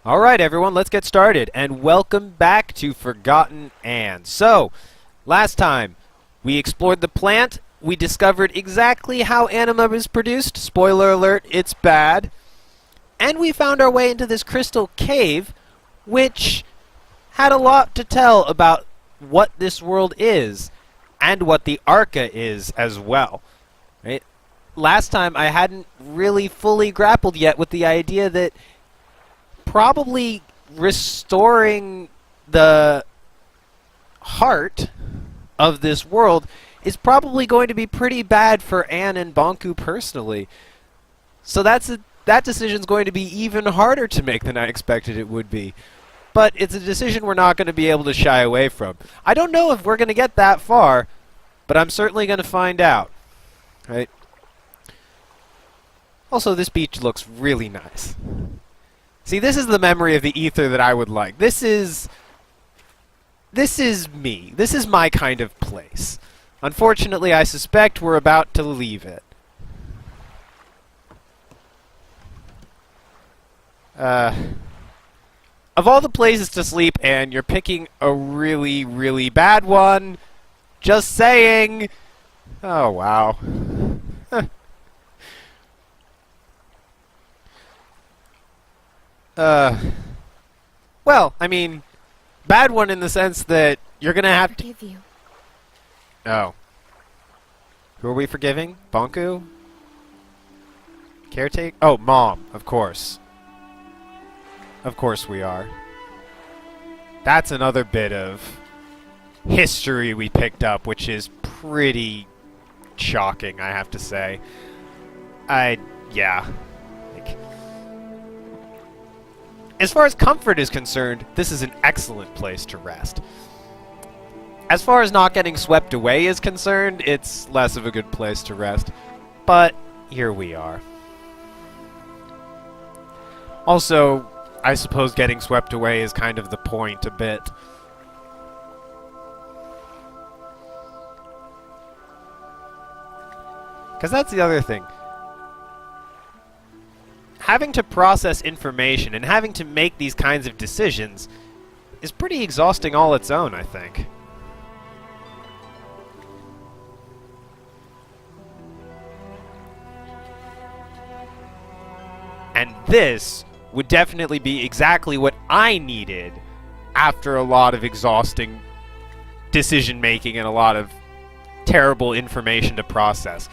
Alright everyone, let's get started, and welcome back to Forgotten and. So, last time, we explored the plant, we discovered exactly how anima is produced, spoiler alert, it's bad, and we found our way into this crystal cave, which had a lot to tell about what this world is, and what the Arca is as well. Right? Last time, I hadn't really fully grappled yet with the idea that probably restoring the heart of this world is probably going to be pretty bad for Anne and Bonku personally. So that decision's going to be even harder to make than I expected it would be. But it's a decision we're not going to be able to shy away from. I don't know if we're going to get that far, but I'm certainly going to find out. Right? Also, this beach looks really nice. See, this is the memory of the ether that I would like. This is me. This is my kind of place. Unfortunately, I suspect we're about to leave it. Of all the places to sleep, Anne, you're picking a really, really bad one. Just saying. Oh, wow. Well, I mean, bad one in the sense that you're gonna have to... Forgive you. Oh. Who are we forgiving? Bonku? Caretaker? Oh, Mom, of course. Of course we are. That's another bit of history we picked up, which is pretty shocking, I have to say. Yeah. As far as comfort is concerned, this is an excellent place to rest. As far as not getting swept away is concerned, it's less of a good place to rest. But here we are. Also, I suppose getting swept away is kind of the point a bit. Because that's the other thing. Having to process information and having to make these kinds of decisions is pretty exhausting all its own, I think. And this would definitely be exactly what I needed after a lot of exhausting decision-making and a lot of terrible information to process.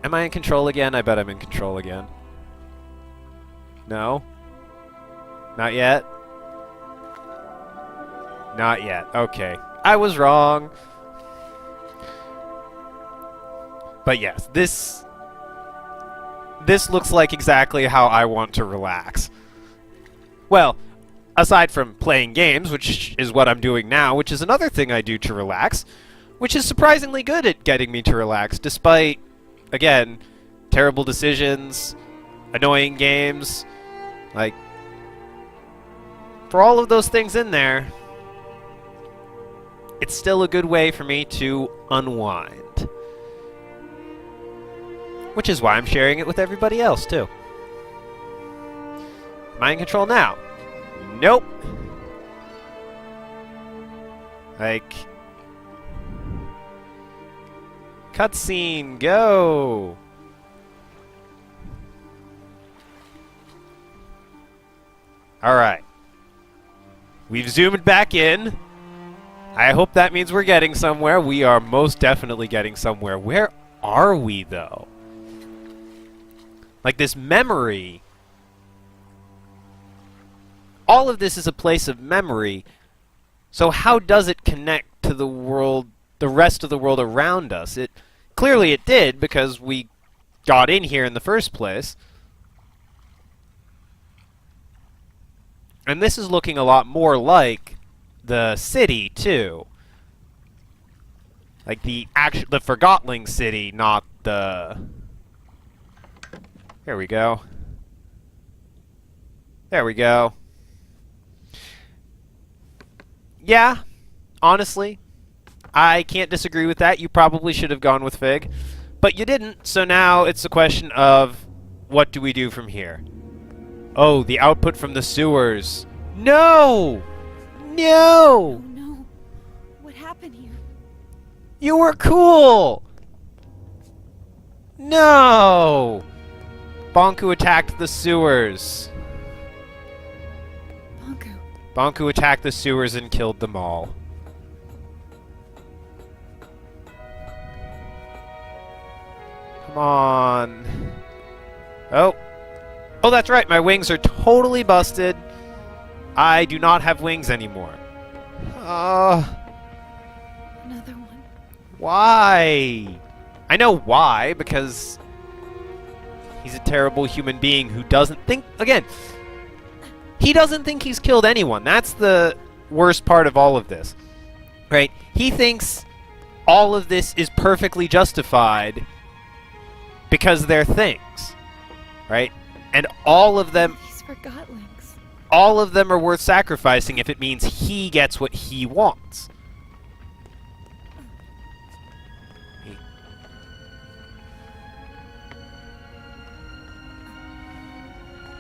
Am I in control again? I bet I'm in control again. No? Not yet? Not yet. Okay. I was wrong. But yes, this looks like exactly how I want to relax. Well, aside from playing games, which is what I'm doing now, which is another thing I do to relax, which is surprisingly good at getting me to relax, despite, again, terrible decisions, annoying games. Like, for all of those things in there, it's still a good way for me to unwind. Which is why I'm sharing it with everybody else, too. Am I in control now? Nope. Like... Cutscene, go! Alright. We've zoomed back in. I hope that means we're getting somewhere. We are most definitely getting somewhere. Where are we, though? Like, this memory... All of this is a place of memory. So how does it connect to the world, the rest of the world around us? Clearly it did, because we got in here in the first place. And this is looking a lot more like the city, too. Like the Forgotlings city, not the... Here we go. There we go. Yeah, honestly, I can't disagree with that. You probably should have gone with Fig. But you didn't, so now it's a question of what do we do from here? Oh, the output from the sewers. No! No! Oh no. What happened here? You were cool! No! Bonku attacked the sewers. Bonku. Bonku attacked the sewers and killed them all. Come on. Oh. Oh, that's right. My wings are totally busted. I do not have wings anymore. Another one. Why? I know why, because he's a terrible human being who doesn't think... Again, he doesn't think he's killed anyone. That's the worst part of all of this. Right? He thinks all of this is perfectly justified because they're things. Right? And all of them... These forgotlings. All of them are worth sacrificing if it means he gets what he wants.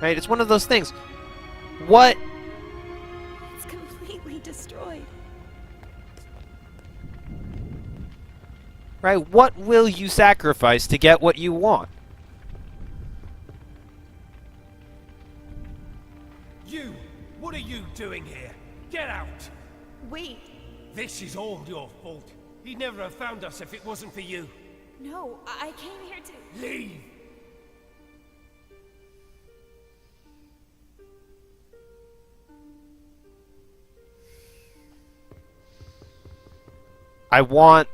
Right? It's one of those things. What? It's completely destroyed. Right? What will you sacrifice to get what you want? You! What are you doing here? Get out! Wait. This is all your fault. He'd never have found us if it wasn't for you. No, I came here to... Leave! I want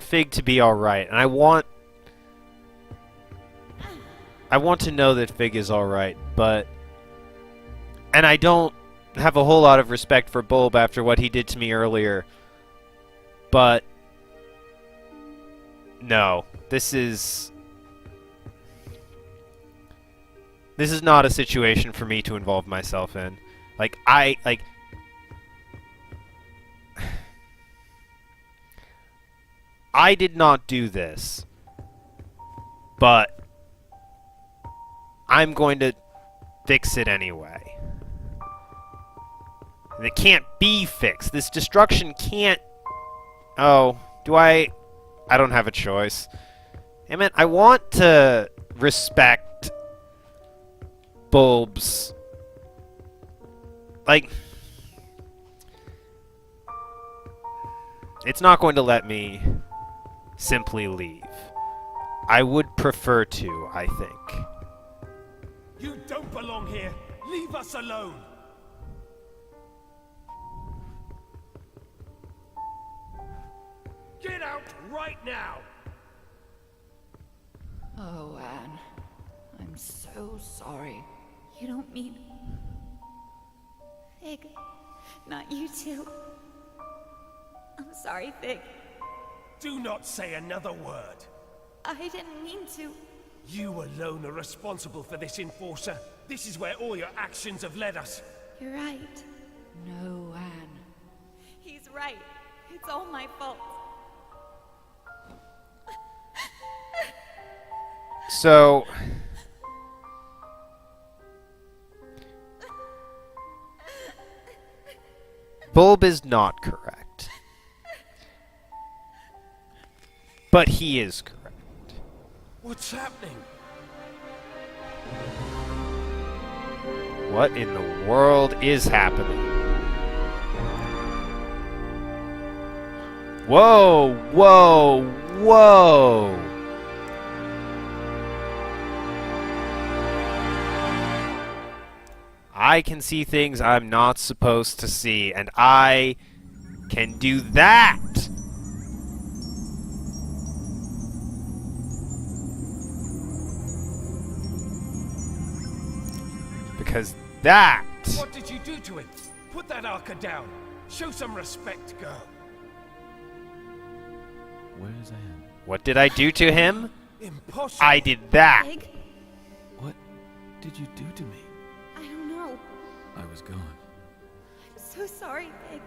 Fig to be alright, and I want to know that Fig is alright, but... And I don't have a whole lot of respect for Bulb after what he did to me earlier, but... No. This is not a situation for me to involve myself in. I did not do this, but I'm going to fix it anyway. And it can't be fixed. This destruction can't... Oh, do I don't have a choice. Damn it, I want to respect Bulb's... Like... It's not going to let me simply leave. I would prefer to, I think. You don't belong here! Leave us alone! Get out right now! Oh, Anne. I'm so sorry. You don't mean... Fig. Not you too. I'm sorry, Fig. Do not say another word! I didn't mean to. You alone are responsible for this, Enforcer. This is where all your actions have led us. You're right. No, Anne. He's right. It's all my fault. So... Bulb is not correct. But he is correct. What's happening? What in the world is happening? Whoa, whoa, whoa! I can see things I'm not supposed to see, and I can do that! Because that... What did you do to him? Put that Arca down. Show some respect, girl. Where's Anne? What did I do to him? Impossible. I did that! Fig? What did you do to me? I don't know. I was gone. I'm so sorry, Fig.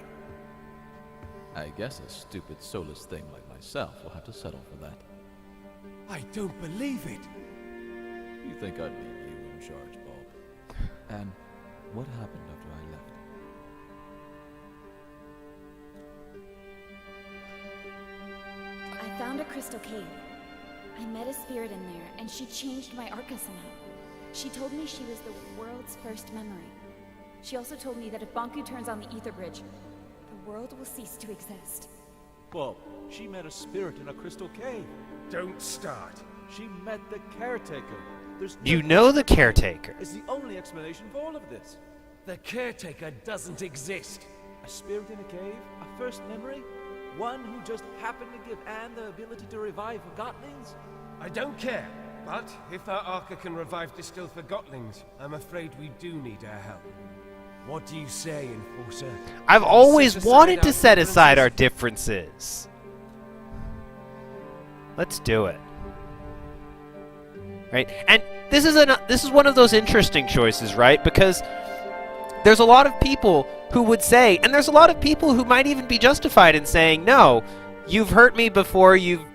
I guess a stupid, soulless thing like myself will have to settle for that. I don't believe it. You think I'd leave you and in charge, Bob. And what happened after I left? I found a crystal cave. I met a spirit in there, and she changed my Arca somehow. She told me she was the world's first memory. She also told me that if Bonku turns on the ether bridge, the world will cease to exist. Bob, she met a spirit in a crystal cave. Don't start. She met the caretaker. There's You know the caretaker. Is the only explanation for all of this. The caretaker doesn't exist. A spirit in a cave? A first memory? One who just happened to give Anne the ability to revive forgotlings? I don't care. But if our Arca can revive distilled forgotlings, I'm afraid we do need her help. What do you say, Enforcer? I've Set always aside wanted our to set aside differences? our differences. Let's do it. Right? And this is one of those interesting choices, right? Because there's a lot of people who would say, and there's a lot of people who might even be justified in saying, no, you've hurt me before, you've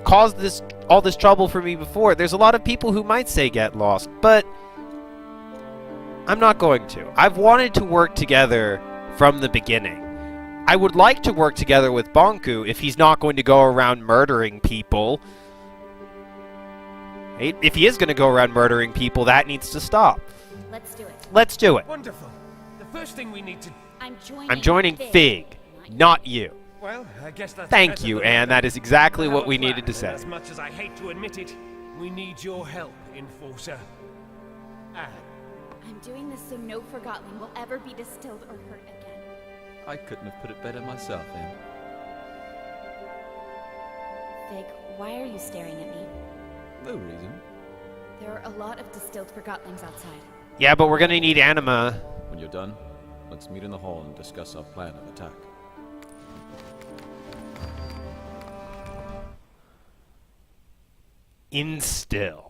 caused all this trouble for me before. There's a lot of people who might say get lost, but I'm not going to. I've wanted to work together from the beginning. I would like to work together with Bonku if he's not going to go around murdering people. Right? If he is going to go around murdering people, that needs to stop. Let's do it. Let's do it. Wonderful. The first thing we need to... I'm joining Fig, not you. Well, I guess that's Thank better you, than Anne. nothing. That is exactly I have what a we plan, needed to and say. As much as I hate to admit it, we need your help, Enforcer. Anne. I'm doing this so no Forgotling will ever be distilled or hurt again. I couldn't have put it better myself, Anne. Fig, why are you staring at me? No reason. There are a lot of distilled Forgotlings outside. Yeah, but we're going to need anima. When you're done, let's meet in the hall and discuss our plan of attack. Instill.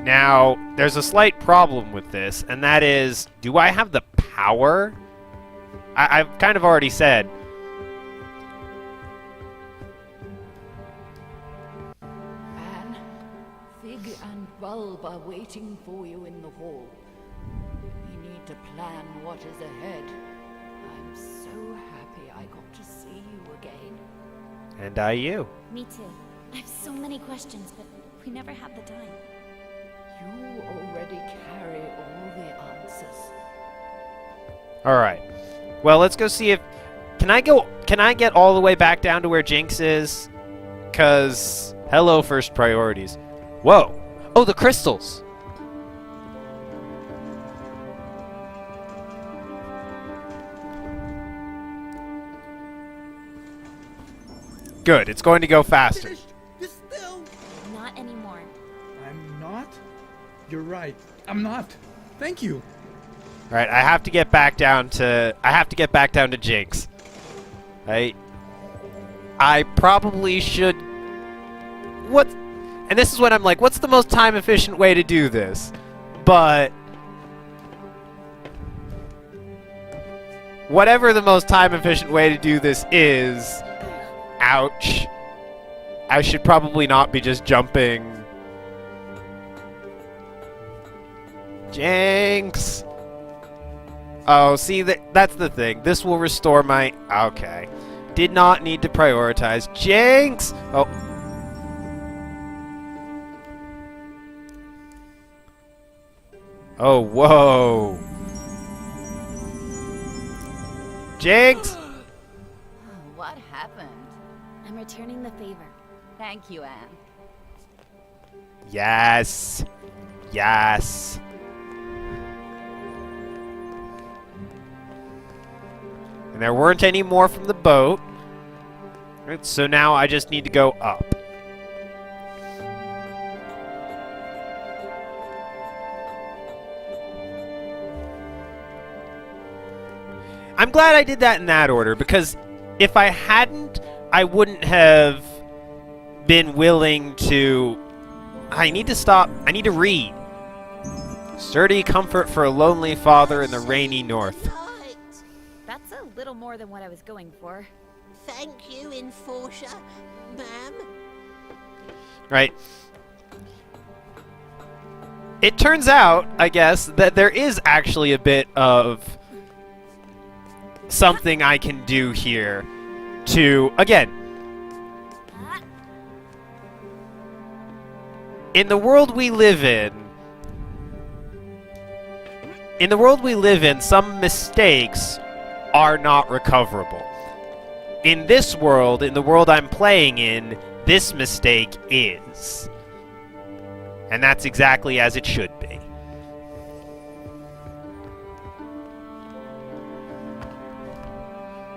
Now, there's a slight problem with this, and that is, do I have the power? I've kind of already said. Anne, Fig and Bulb are waiting for you in the hall. We need to plan what is ahead. I'm so happy I got to see you again. And I you. Me too. I have so many questions, but we never have the time. You already carry all the answers. Alright. Well, let's go see if... Can I get all the way back down to where Jinx is? Because... Hello, first priorities. Whoa! Oh, the crystals! Good, it's going to go faster. Not anymore. I'm not? You're right. I'm not. Thank you. Alright, I have to get back down to Jinx. Right? I probably should... What... And this is when I'm like, what's the most time-efficient way to do this? But... Whatever the most time-efficient way to do this is... Ouch. I should probably not be just jumping... Jinx! Oh, see, that's the thing. This will restore my... Okay. Did not need to prioritize. Jinx! Oh. Oh, whoa. Jinx! What happened? I'm returning the favor. Thank you, Anne. Yes. Yes. And there weren't any more from the boat. Right, so now I just need to go up. I'm glad I did that in that order, because if I hadn't, I wouldn't have been willing to... I need to stop. I need to read. Sturdy comfort for a lonely father in the rainy north. little more than what I was going for. Thank you, Enforcer, ma'am. Right. It turns out, I guess, that there is actually a bit of something I can do here to, again, in the world we live in, some mistakes are not recoverable. In this world, in the world I'm playing in, this mistake is. And that's exactly as it should be.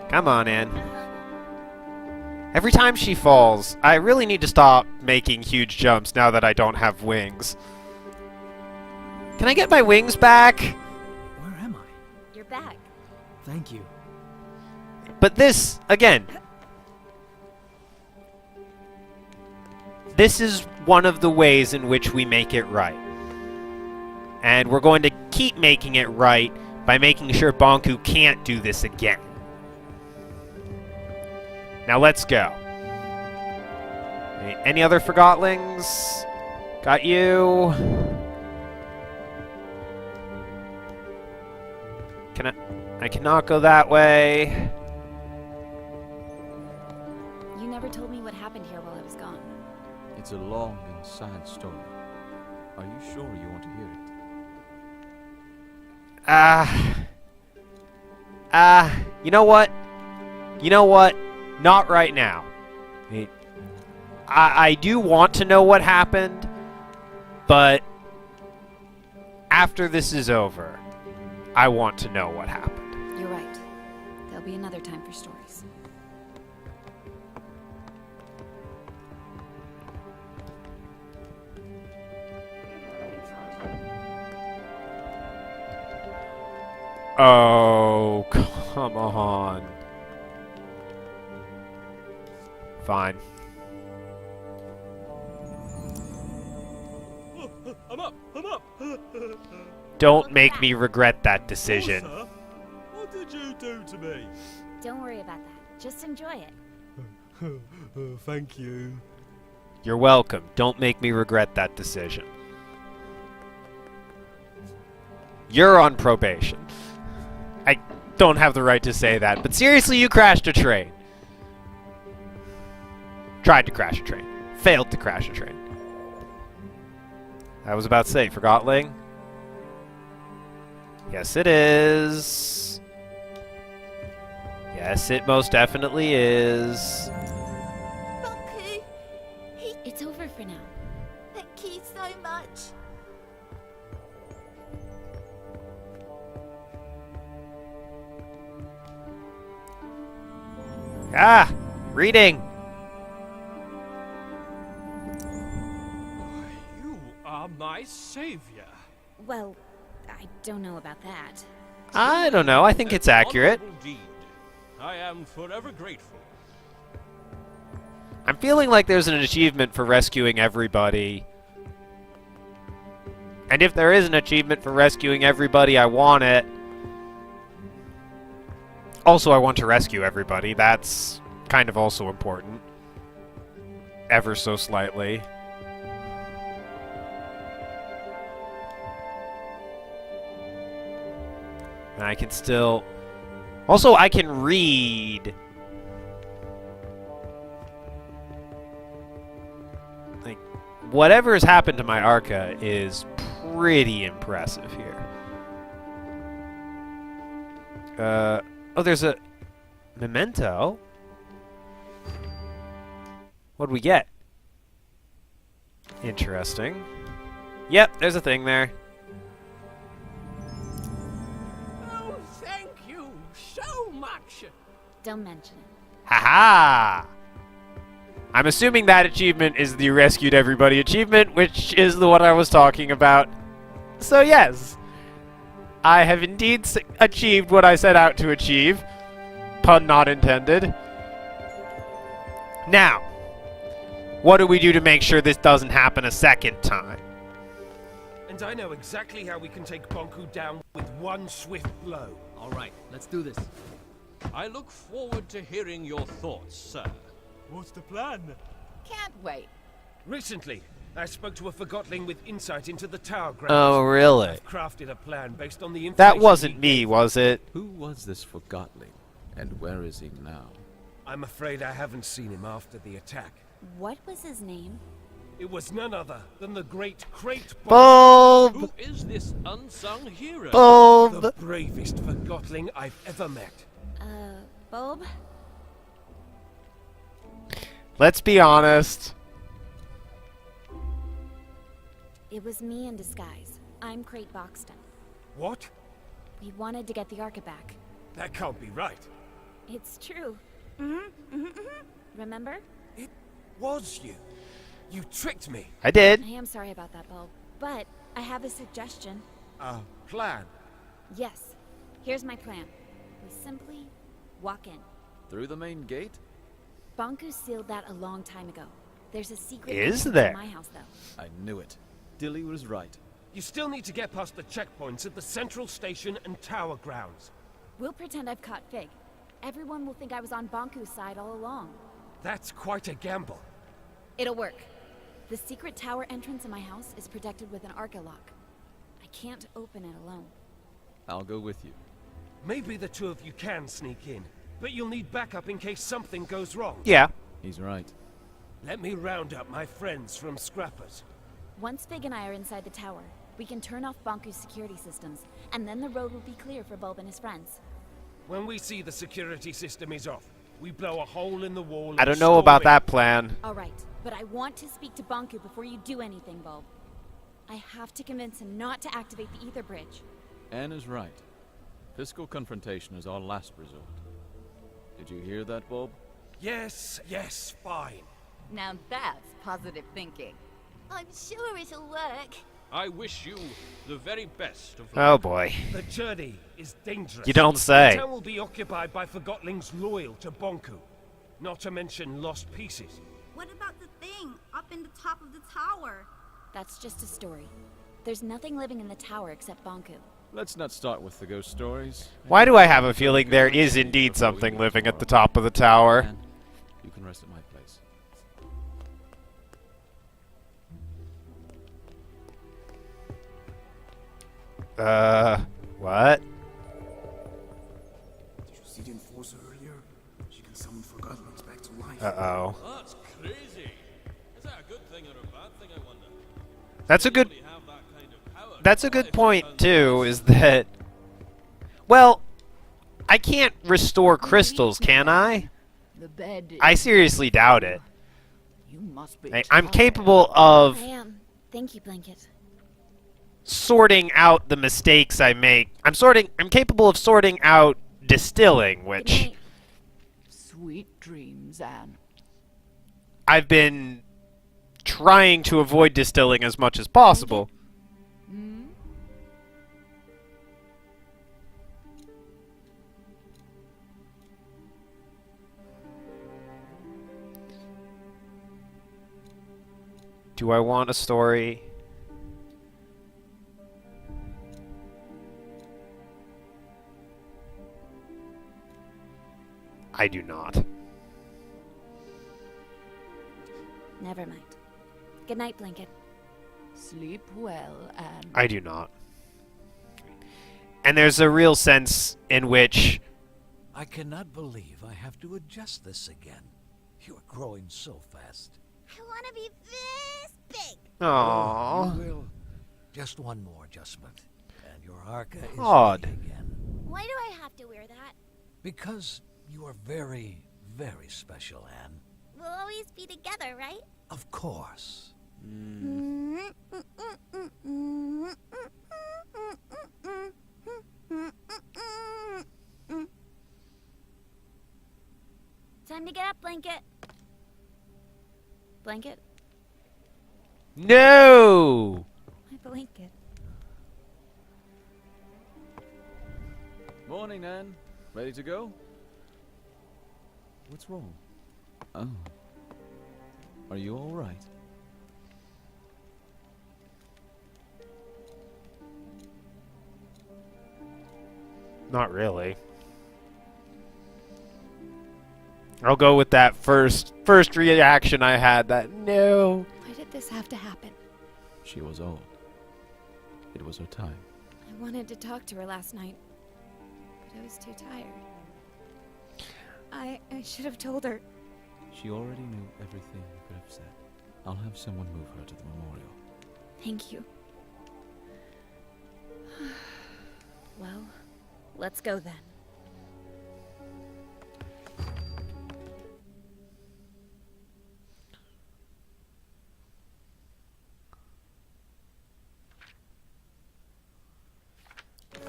Come on, Anne. Every time she falls, I really need to stop making huge jumps now that I don't have wings. Can I get my wings back? Where am I? You're back. Thank you. But this, again, this is one of the ways in which we make it right. And we're going to keep making it right by making sure Bonku can't do this again. Now let's go. Any other forgotlings? Got you. I cannot go that way. You never told me what happened here while I was gone. It's a long and sad story. Are you sure you want to hear it? You know what? Not right now. I do want to know what happened, but after this is over, I want to know what happened. You're right. There'll be another time for stories. Oh, come on. Fine. I'm up! Don't make me regret that decision. What did you do to me? Don't worry about that. Just enjoy it. Thank you. You're welcome. Don't make me regret that decision. You're on probation. I don't have the right to say that, but seriously, you crashed a train. Tried to crash a train. Failed to crash a train. I was about to say, Forgotling. Yes, it is. Yes, it most definitely is. Bonku, It's over for now. thank you so much. Ah! Reading! You are my savior. Well, I don't know about that. I don't know. I think it's accurate. Honorable deed. I am forever grateful. I'm feeling like there's an achievement for rescuing everybody. And if there is an achievement for rescuing everybody, I want it. Also, I want to rescue everybody. That's kind of also important. Ever so slightly. And I can still... Also, I can read... Like, whatever has happened to my Arca is pretty impressive here. Oh, there's a memento. What'd we get? Interesting. Yep, there's a thing there. Oh, thank you so much. Don't mention it. Haha! I'm assuming that achievement is the Rescued Everybody achievement, which is the one I was talking about. So yes, I have indeed achieved what I set out to achieve. Pun not intended. Now, what do we do to make sure this doesn't happen a second time? And I know exactly how we can take Bonku down with one swift blow. All right, let's do this. I look forward to hearing your thoughts, sir. What's the plan? Can't wait. Recently, I spoke to a Forgotling with insight into the tower grounds. Oh, really? I've crafted a plan based on the information That wasn't he me, gave. was it? Who was this Forgotling, and where is he now? I'm afraid I haven't seen him after the attack. What was his name? It was none other than the great Crate Bulb! Who is this unsung hero? Bulb! the bravest Forgotling I've ever met. Bulb? Let's be honest. It was me in disguise. I'm Crate Boxton. What? We wanted to get the Arca back. That can't be right. It's true. Remember? It was you. You tricked me. I did. I am sorry about that, Bulb. But I have a suggestion. A plan. Yes. Here's my plan. We simply walk in. Through the main gate? Bonku sealed that a long time ago. There's a secret Is entrance there? in my house, though. I knew it. Dilly was right. You still need to get past the checkpoints at the central station and tower grounds. We'll pretend I've caught Fig. Everyone will think I was on Bonku's side all along. That's quite a gamble. It'll work. The secret tower entrance in my house is protected with an Arca lock. I can't open it alone. I'll go with you. Maybe the two of you can sneak in, but you'll need backup in case something goes wrong. Yeah. He's right. Let me round up my friends from Scrappers. Once Fig and I are inside the tower, we can turn off Bonku's security systems, and then the road will be clear for Bulb and his friends. When we see the security system is off, we blow a hole in the wall. I and don't know storm about in. that plan. All right, but I want to speak to Bonku before you do anything, Bulb. I have to convince him not to activate the ether bridge. Anne is right. Physical confrontation is our last resort. Did you hear that, Bulb? Yes, fine. Now that's positive thinking. I'm sure it'll work. I wish you the very best of Oh luck. boy. The journey is dangerous. You don't The say. town will be occupied by Forgotlings loyal to Bonku. Not to mention lost pieces. What about the thing up in the top of the tower? That's just a story. There's nothing living in the tower except Bonku. Let's not start with the ghost stories. Why do I have a feeling there is indeed something living at the top of the tower? Anne, you can rest at my place. What? Did you see the enforcer earlier? She can summon Forgottlings back to life. Uh-oh. That's crazy. Is that a good thing or a bad thing, I wonder? That's a good... Really have that kind of power. That's a good point, too, is that... Well, I can't restore crystals, can I? The bed I is- seriously doubt it. You must be I'm tired. capable of I am. Thank you, Blanket. sorting out the mistakes I make. I'm capable of sorting out distilling, Good which night. Sweet dreams, Anne. I've been trying to avoid distilling as much as possible. Hmm? Do I want a story? I do not. Never mind. Good night, Blanket. Sleep well, Anne. I do not. And there's a real sense in which I cannot believe I have to adjust this again. You are growing so fast. I want to be this big. Aww. You will. Just one more adjustment, and your Arca is Odd. ready again. Why do I have to wear that? Because you are very, very special, Anne. We'll always be together, right? Of course. Time to get up, Blanket. Blanket? no. My blanket. Morning, Anne. Ready to go? What's wrong? Oh. Are you all right? Not really. I'll go with that first reaction I had. That no. Why did this have to happen? She was old. It was her time. I wanted to talk to her last night, but I was too tired. I should have told her. She already knew everything you could have said. I'll have someone move her to the memorial. Thank you. Well, let's go then.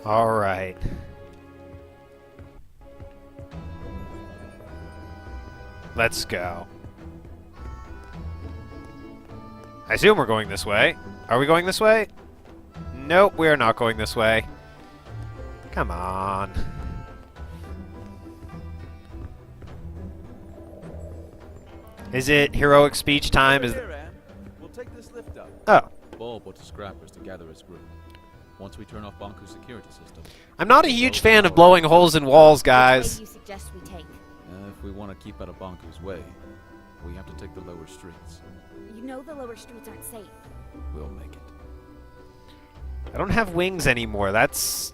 All right. Let's go. I assume we're going this way. Are we going this way? Nope, we are not going this way. Come on. Is it heroic speech time? Is We'll take this lift up. Oh. Bulb went to Scrappers to gather his group. Once we turn off Bonku's security system. I'm not a huge fan of blowing holes in walls, guys. Which way do you suggest we take? If we want to keep out of Bonku's way, we have to take the lower streets. You know the lower streets aren't safe. We'll make it. I don't have wings anymore. That's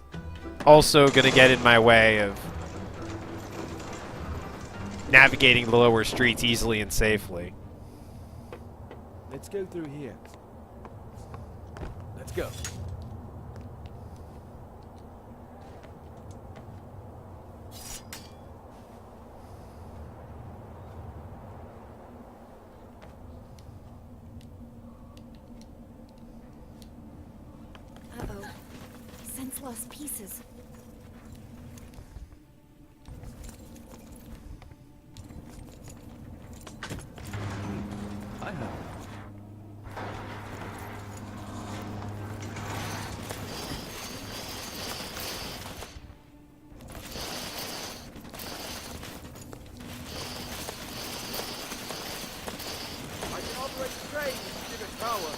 also gonna get in my way of navigating the lower streets easily and safely. Let's go through here. Let's go. Uh-oh. Sense lost pieces. I have. I can operate the train in the tower.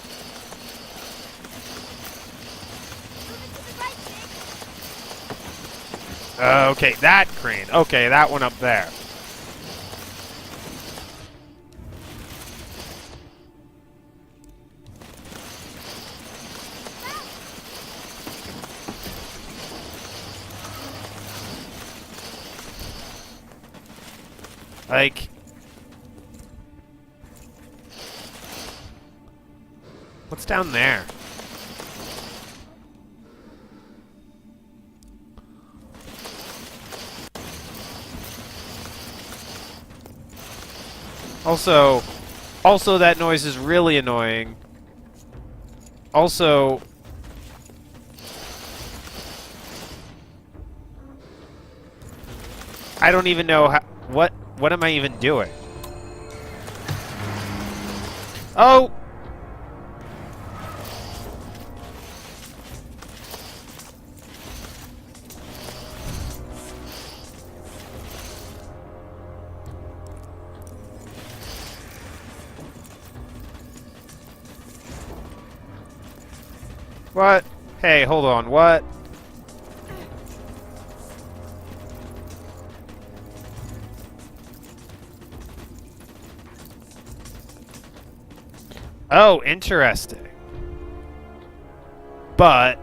Okay, that crane. Okay, that one up there. Like, what's down there? Also that noise is really annoying. Also, I don't even know how, what am I even doing? Oh! What? Hey, hold on, what? Oh, interesting. But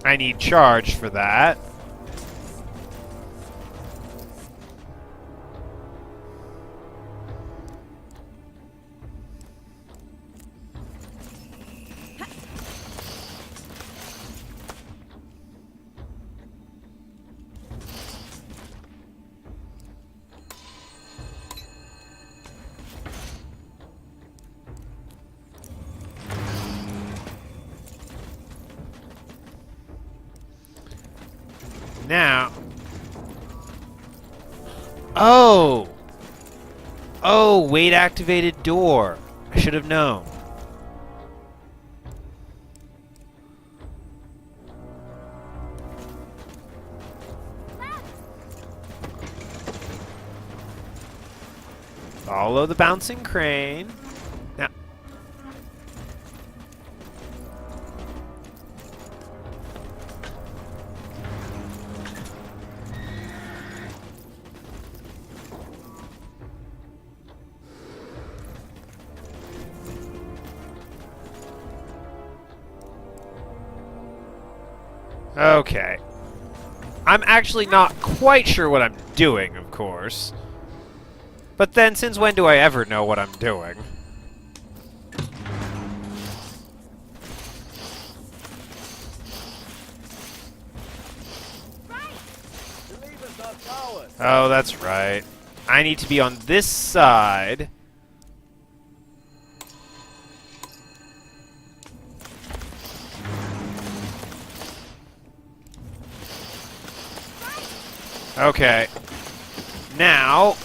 I need charge for that. Now. Oh! Oh, weight activated door. I should have known. Follow the bouncing crane. Now. Okay. I'm actually not quite sure what I'm doing, of course. But then, since when do I ever know what I'm doing? Oh, that's right. I need to be on this side. Okay. Now,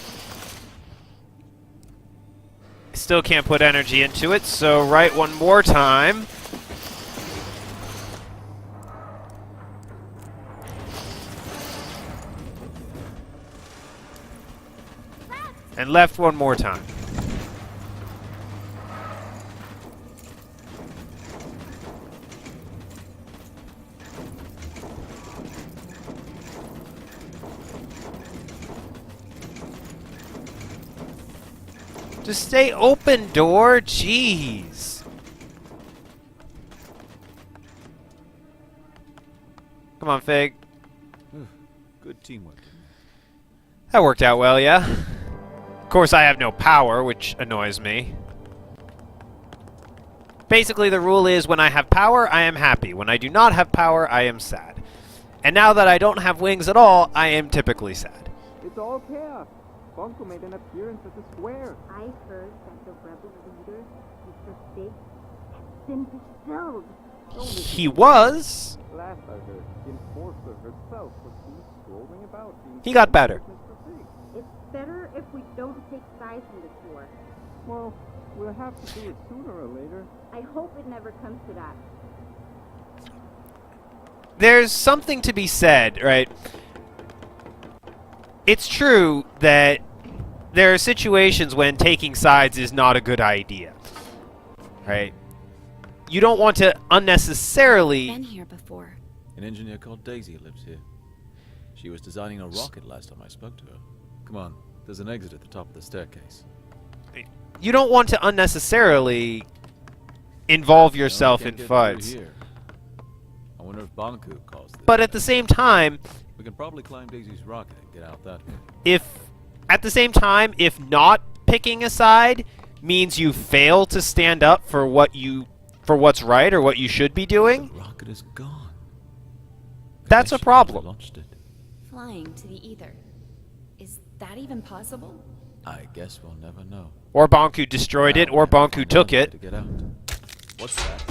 I still can't put energy into it, so right one more time. And left one more time. Just stay open, door. Jeez. Come on, Fig. Good teamwork. That worked out well, yeah? Of course, I have no power, which annoys me. Basically, the rule is when I have power, I am happy. When I do not have power, I am sad. And now that I don't have wings at all, I am typically sad. It's all chaos. Bonku made an appearance at the square. I heard that the rebel leader, Mr. Fig, has been distilled. He was. Last I heard, the enforcer herself was seen strolling about. He got better. It's better if we don't take sides in this war. Well, we'll have to do it sooner or later. I hope it never comes to that. There's something to be said, right? It's true that there are situations when taking sides is not a good idea, right? You don't want to unnecessarily... Been here before. An engineer called Daisy lives here. She was designing a rocket last time I spoke to her. Come on, there's an exit at the top of the staircase. You don't want to unnecessarily involve yourself in fights. I wonder if Bonku caused this. But at the same time... We can probably climb Daisy's rocket and get out that way. If not picking a side means you fail to stand up for what's right or what you should be doing, the rocket is gone. That's a problem. Launched it. Flying to the ether. Is that even possible? I guess we'll never know. Or Bonku destroyed it, or Bonku took it. To get out. What's that?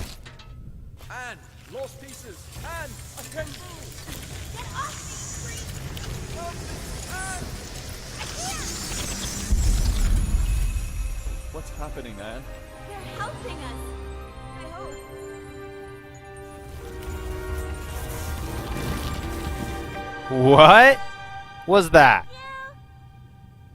Anne! Lost pieces! Anne! I can move! Get off me, freak! Help me! Anne! I can't! What's happening, Anne? They're helping us. I hope. What was that?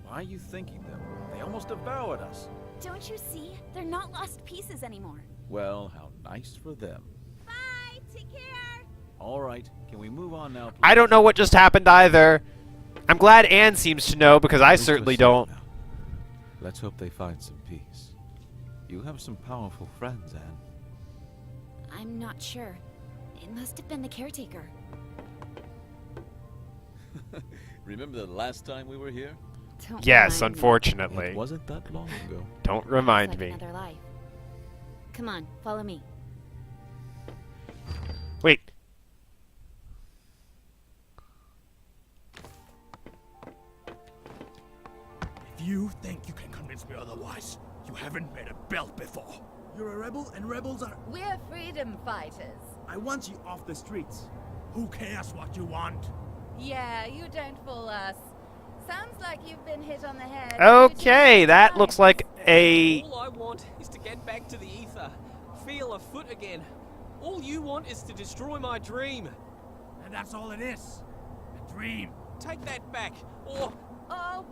Why are you thinking them? They almost devoured us. Don't you see? They're not lost pieces anymore. Well, how nice for them. Bye! Take care! All right, can we move on now, please? I don't know what just happened either. I'm glad Anne seems to know, because I certainly don't. Now. Let's hope they find some peace. You have some powerful friends, Anne. I'm not sure. It must have been the caretaker. Remember the last time we were here? Don't Yes, remind me. unfortunately. It wasn't that long ago. Don't remind It's like me. another life. Come on, follow me. Wait. If you think you can convince me otherwise, you haven't made a belt before. You're a rebel, and rebels are... We're freedom fighters. I want you off the streets. Who cares what you want? Yeah, you don't fool us. Sounds like you've been hit on the head. Okay, that looks like a... All I want is to get back to the ether, feel a foot again. All you want is to destroy my dream. And that's all it is. A dream. Take that back, or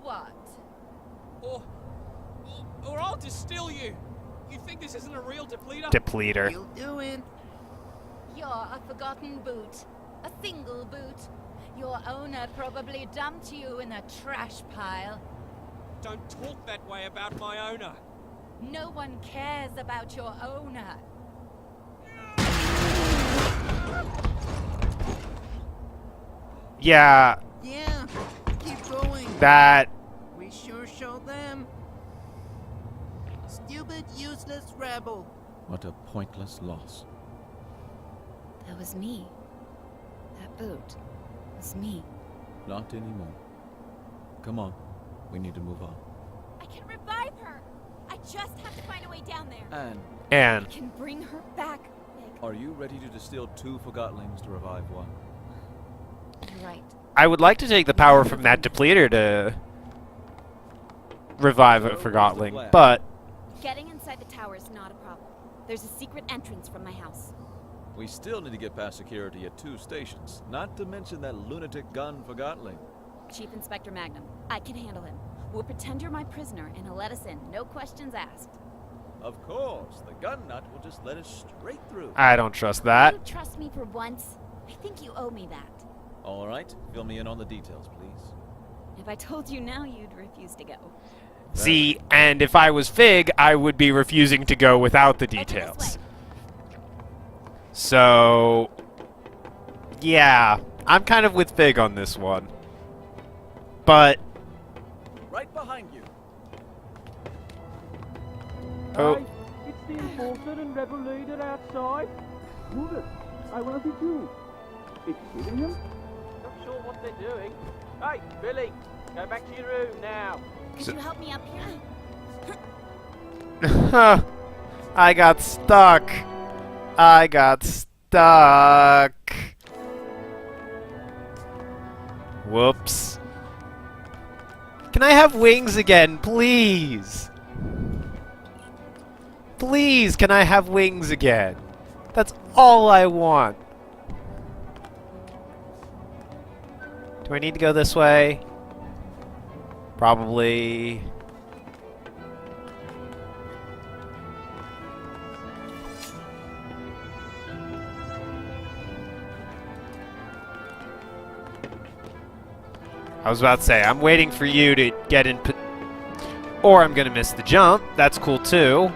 what? Or I'll distill you. You think this isn't a real depleter? Depleter. You'll do it. You're a forgotten boot. A single boot. Your owner probably dumped you in a trash pile. Don't talk that way about my owner. No one cares about your owner. Yeah. Yeah, keep going. That. We sure show them. Stupid, useless rebel. What a pointless loss. That was me. That boot was me. Not anymore. Come on. We need to move on. I can revive her. I just have to find a way down there. And I can bring her back. Are you ready to distill 2 forgotlings to revive 1? You're right. I would like to take the power from that depleter to revive a forgotling, but Getting inside the tower is not a problem. There's a secret entrance from my house. We still need to get past security at 2 stations, not to mention that lunatic gun forgotling. Chief Inspector Magnum, I can handle him. We'll pretend you're my prisoner and he'll let us in, no questions asked. Of course, the gun nut will just let us straight through. I don't trust that. You trust me for once? I think you owe me that. All right, fill me in on the details, please. If I told you now, you'd refuse to go. See, and if I was Fig, I would be refusing to go without the details. So, yeah, I'm kind of with Fig on this one. But Right behind you. oh, It's the enforcer and rebel leader outside. Move it. I want to be you. It's killing him? Not sure what they're doing. Hey, Billy, go back to your room now. Could you help me up here? I got stuck. I got stuck. Whoops. Can I have wings again, please? Please, can I have wings again? That's all I want. Do I need to go this way? Probably. I was about to say, I'm waiting for you to get in, or I'm gonna miss the jump. That's cool too.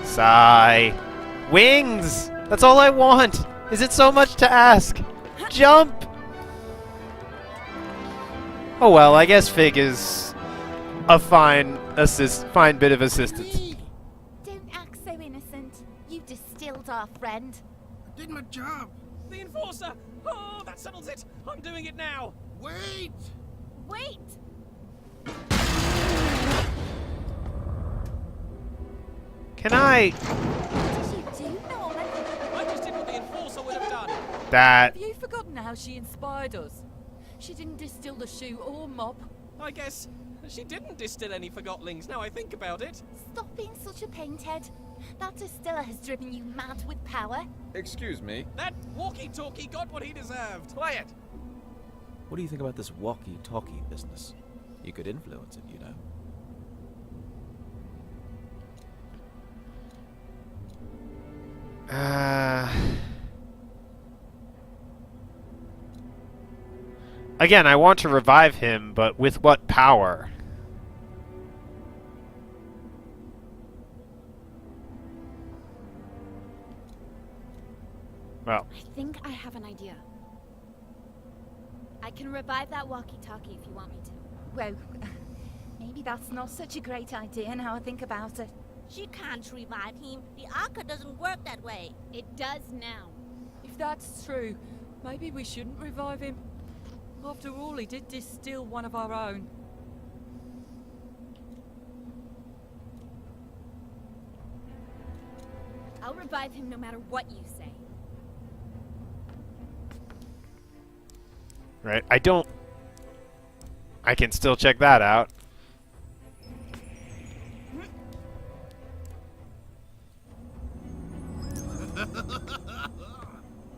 Sigh. Wings! That's all I want! Is it so much to ask? Jump! Oh well, I guess Fig is a fine bit of assistance. Don't act so innocent. You distilled our friend. I did my job. The enforcer! Oh, that settles it! I'm doing it now! Wait! Wait! Can I? What did you do, Norman? I just did what the enforcer would have done. That. Have you forgotten how she inspired us? She didn't distill the shoe or mop. I guess she didn't distill any forgotlings, now I think about it. Stop being such a painthead. That distiller has driven you mad with power. Excuse me. That walkie-talkie got what he deserved. Play it! What do you think about this walkie-talkie business? You could influence it, you know. Again, I want to revive him, but with what power? Well. I think I have an idea. I can revive that walkie-talkie if you want me to. Well, maybe that's not such a great idea now I think about it. She can't revive him. The Arca doesn't work that way. It does now. If that's true, maybe we shouldn't revive him. After all, he did distill one of our own. I'll revive him no matter what you say. Right, I can still check that out.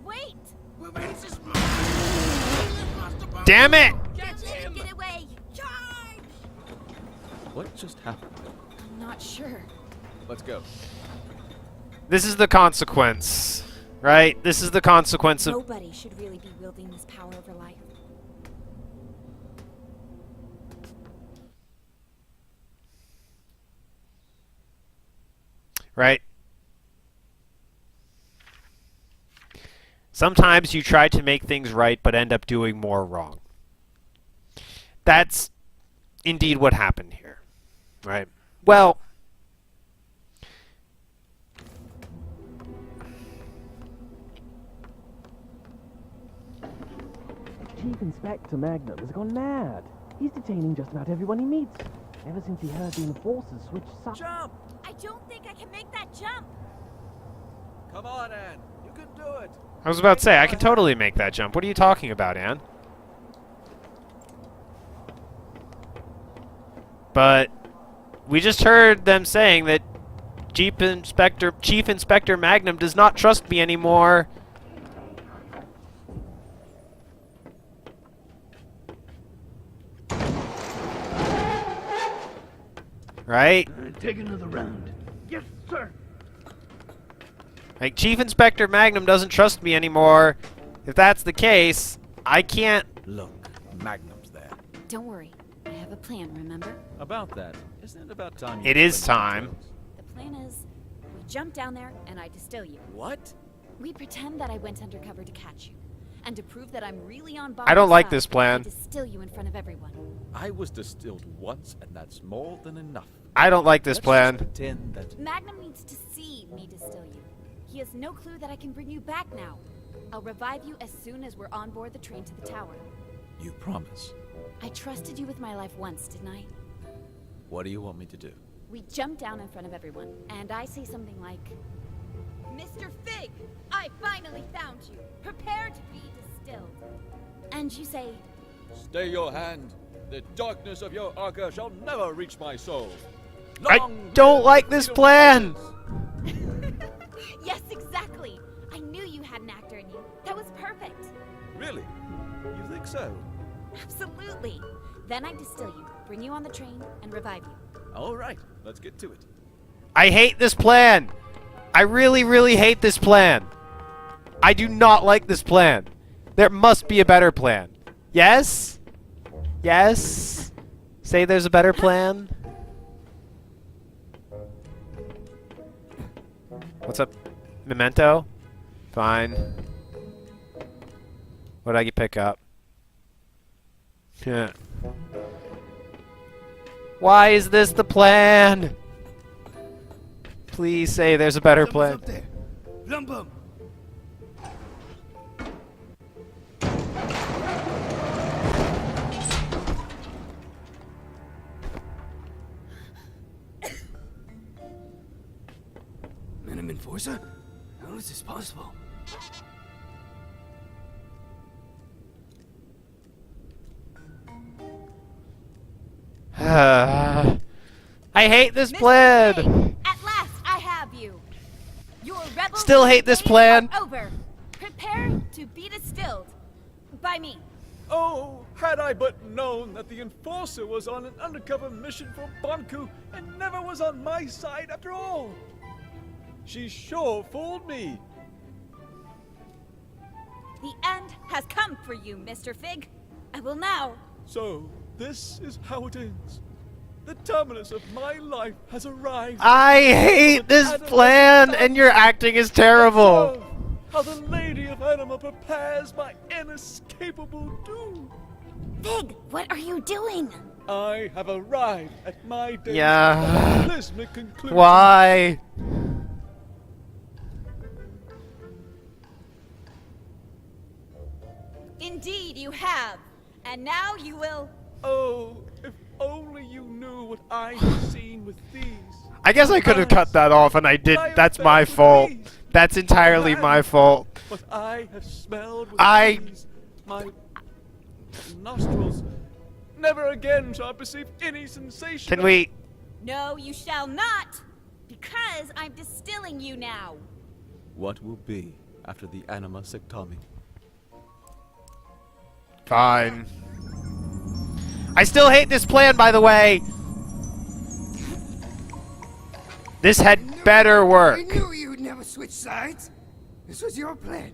Wait! Damn it! Get him! Get away! Charge! What just happened? I'm not sure. Let's go. This is the consequence, right? This is the consequence of... Nobody should really be wielding this power over life. Right? Sometimes you try to make things right, but end up doing more wrong. That's indeed what happened here, right? Well, Chief Inspector Magnum has gone mad. He's detaining just about everyone he meets. Ever since he heard the enforcers switch sides. Jump! I don't think I can make that jump. Come on, Anne. You can do it. I was about to say, I can totally make that jump. What are you talking about, Anne? But we just heard them saying that Chief Inspector Magnum does not trust me anymore. Right? Take another round. Yes, sir. Like, Chief Inspector Magnum doesn't trust me anymore. If that's the case, I can't... Look, Magnum's there. Don't worry. I have a plan, remember? About that, isn't it about time you It is explained time. your jokes? The plan is, we jump down there and I distill you. What? We pretend that I went undercover to catch you. And to prove that I'm really on I don't like side, this plan. I distill you in front of everyone. I was distilled once, and that's more than enough. I don't like this Let's plan. just pretend that... Magnum needs to see me distill you. He has no clue that I can bring you back now. I'll revive you as soon as we're on board the train to the tower. You promise. I trusted you with my life once, didn't I? What do you want me to do? We jump down in front of everyone, and I say something like, Mr. Fig, I finally found you. Prepare to be distilled. And you say, Stay your hand. The darkness of your Arca shall never reach my soul. I don't like this plan! yes, exactly. I knew you had an actor in you. That was perfect. Really? You think so? Absolutely. Then I distill you, bring you on the train, and revive you. All right, let's get to it. I hate this plan! I really, really hate this plan. I do not like this plan. There must be a better plan. Yes? Yes? Say there's a better plan? What's up? Memento? Fine. What did I pick up? Yeah. Why is this the plan? Please say there's a better plan. Up there. Lump 'em. Venom Enforcer? How is this possible? I hate this plan. Fig, at last, I have you. Your rebels Still hate this plan. are over. Prepare to be distilled by me. Oh, had I but known that the Enforcer was on an undercover mission for Bonku and never was on my side after all. She sure fooled me. The end has come for you, Mr. Fig. I will now. So, this is how it ends. The terminus of my life has arrived. I hate this plan, and your acting is terrible. How the Lady of Anima prepares my inescapable doom. Fig, what are you doing? I have arrived at my day's Yeah. cataclysmic conclusion. Why? Indeed, you have. And now you will... Oh, if only you knew what I have seen with these. I guess I could have cut that off, and I did. That's my fault. That's entirely my fault. But I have smelled with these, my nostrils. Never again shall I perceive any sensation. Can we... No, you shall not. Because I'm distilling you now. What will be after the anima sectomy? Fine. I still hate this plan, by the way. This had better work. I knew you'd never switch sides. This was your plan.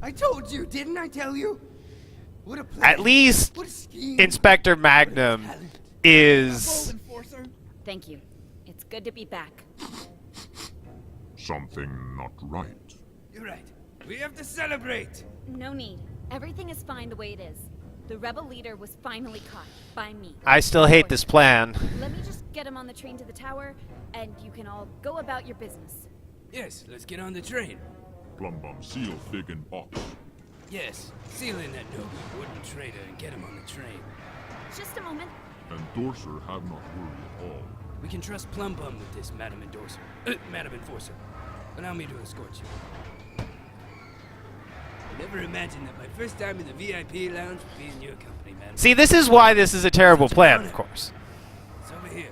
I told you, didn't I tell you? What a plan. At least What a scheme. Inspector Magnum is... Thank you. It's good to be back. Something not right. You're right. We have to celebrate! No need. Everything is fine the way it is. The rebel leader was finally caught by me. I still hate this plan. Let me just get him on the train to the tower, and you can all go about your business. Yes, let's get on the train. Plumbum, seal, fig, and box. Yes, seal in that no wooden traitor and get him on the train. Just a moment. Endorser have not worried at all. We can trust Plumbum with this, Madam Endorser. Madam Enforcer. Allow me to escort you. I never imagined that my first time in the VIP lounge would be in your company, Madam. See, this is why this is a terrible plan, of course. It's over here.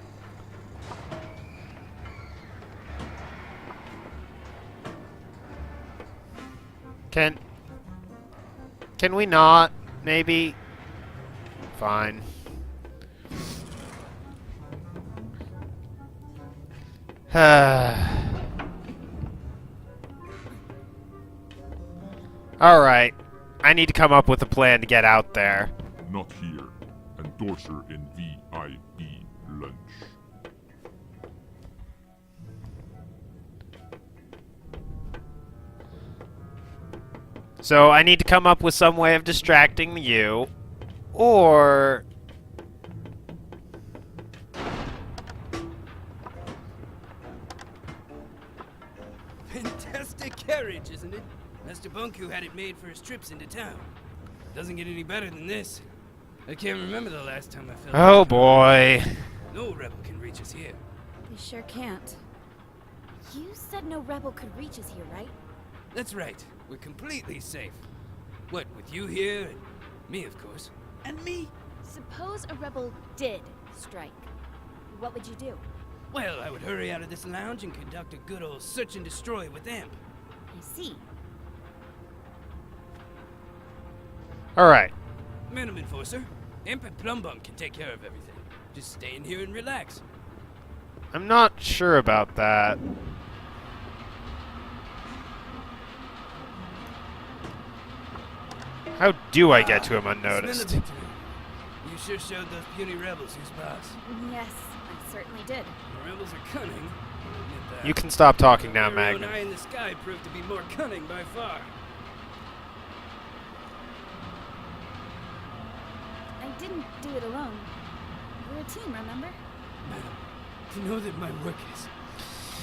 Can we not? Maybe? Fine. Alright. I need to come up with a plan to get out there. Not here. Endorser in VIP lunch. So I need to come up with some way of distracting you. Or... Fantastic carriage, isn't it? Master Bonku had it made for his trips into town. Doesn't get any better than this. I can't remember the last time I felt... Oh boy. No rebel can reach us here. They sure can't. You said no rebel could reach us here, right? That's right. We're completely safe. What, with you here and me, of course. And me? Suppose a rebel did strike. What would you do? Well, I would hurry out of this lounge and conduct a good old search and destroy with Amp. I see. Alright. Madam Enforcer, Amp and Plumbum can take care of everything. Just stay in here and relax. I'm not sure about that. How do I get to him unnoticed? You sure showed those puny rebels who's boss. Yes, I certainly did. The rebels are cunning. You can stop talking now, Your own Magnum. eye in the sky proved to be more cunning by far. I didn't do it alone. We're a team, remember? Madam, to know that my work is...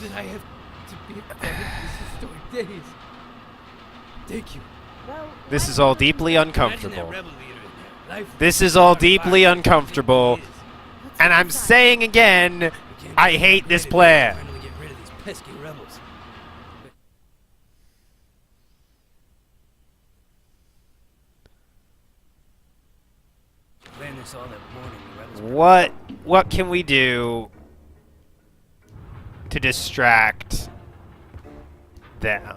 that I have to be a part of these historic days. Thank you. Well, This is all deeply Imagine uncomfortable. that rebel leader in there. Life This is all deeply uncomfortable. And I'm saying again, I hate this plan. finally get rid of these pesky rebels. Planned this all that morning. The rebels What can we do to distract them?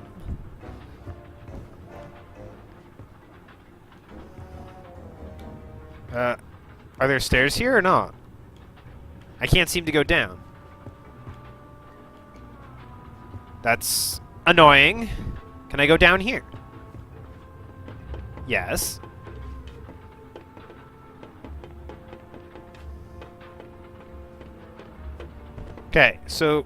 Are there stairs here or not? I can't seem to go down. That's annoying. Can I go down here? Yes. Okay, so...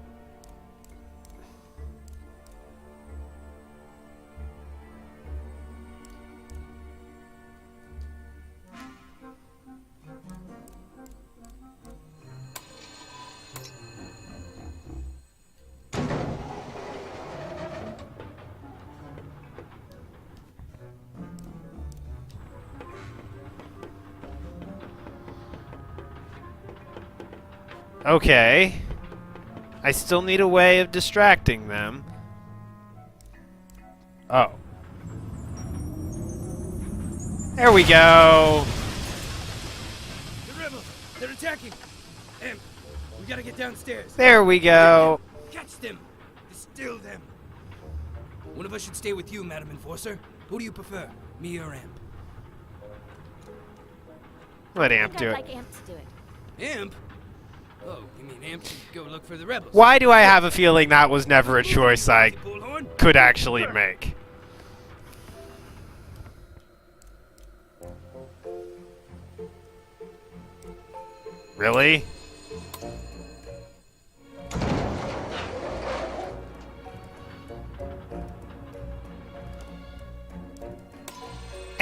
Okay. I still need a way of distracting them. Oh. There we go. The rebels! They're attacking! Amp, we gotta get downstairs. There we go. Catch them! Distill them! One of us should stay with you, Madam Enforcer. Who do you prefer, me or Amp? Let Amp do I'd it. like Amp to do it. Amp? Oh, you mean Amp should go look for the rebels? Why do I have a feeling that was never a choice I could actually make? Really?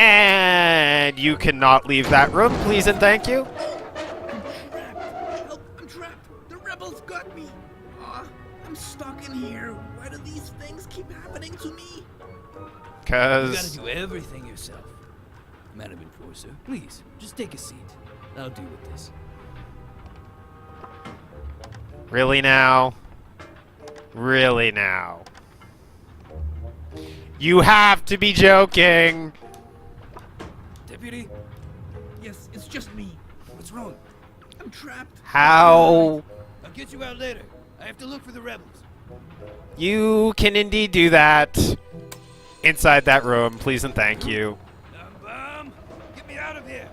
And you cannot leave that room, please and thank you. Help, I'm trapped. The rebels got me. I'm stuck in here. Why do these things keep happening to me? You Cause gotta do everything yourself. Madam Enforcer, please, just take a seat. I'll deal with this. really now? Really now? You have to be joking. Deputy? Yes, it's just me. What's wrong? I'm trapped. How? I'll get you out later. I have to look for the rebels. You can indeed do that. Inside that room, please and thank you. Get me out of here!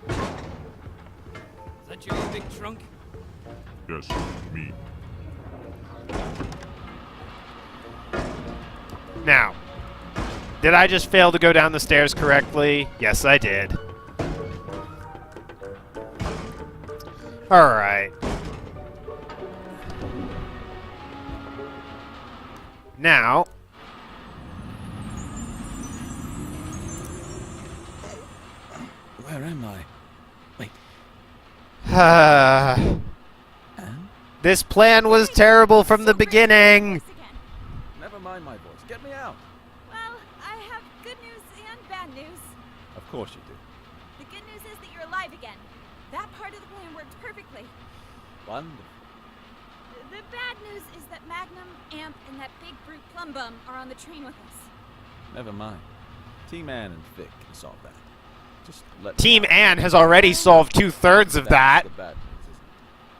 Is that your big trunk? Yes, me. Now, did I just fail to go down the stairs correctly? Yes, I did. Alright. Now... Where am I? Wait. This plan was terrible from the beginning. Never mind my voice. Get me out. Well, I have good news and bad news. Of course you do. The good news is that you're alive again. That part of the plan worked perfectly. Wonderful. The bad news is that Magnum, Amp, and that big brute Plumbum are on the train with us. Never mind. T-Man and Vic can solve that. Just let Team Ann has already solved 2/3 of that. The bad news, isn't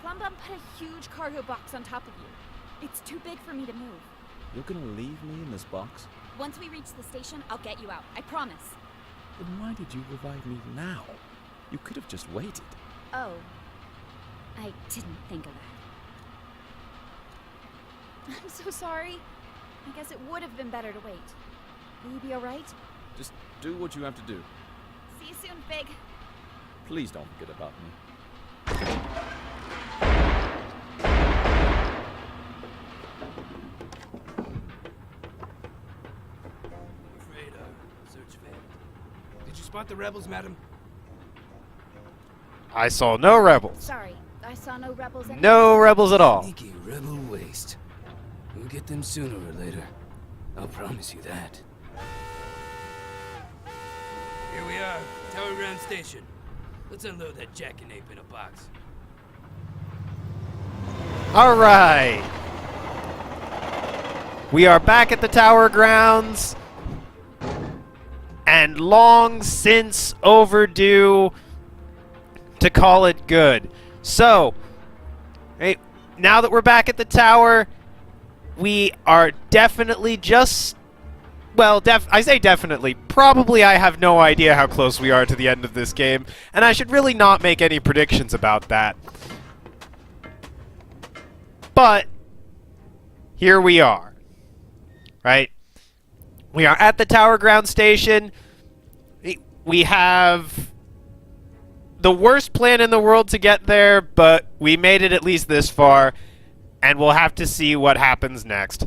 Plumbum put a huge cargo box on top of you. It's too big for me to move. it? You're gonna leave me in this box? Once we reach the station, I'll get you out. I promise. Then why did you revive me now? You could have just waited. Oh. I didn't think of that. I'm so sorry. I guess it would have been better to wait. Will you be alright? Just do what you have to do. See you soon, Fig. Please don't forget about me. I'm afraid our search failed. Did you spot the rebels, madam? I saw no rebels. Sorry, I saw no rebels anywhere. No rebels at all. Sneaky rebel waste. We'll get them sooner or later. I'll promise you that. Here we are, Tower Ground Station. Let's unload that jackknape in a box. Alright. We are back at the Tower Grounds. And long since overdue to call it good. So, hey, now that we're back at the tower, we are definitely just... Well, I say definitely. Probably I have no idea how close we are to the end of this game, and I should really not make any predictions about that. But, here we are. Right? We are at the Tower Ground Station. We have the worst plan in the world to get there, but we made it at least this far, and we'll have to see what happens next.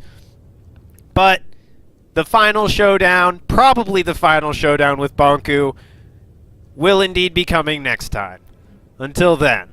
But the final showdown, probably the final showdown with Bonku, will indeed be coming next time. Until then.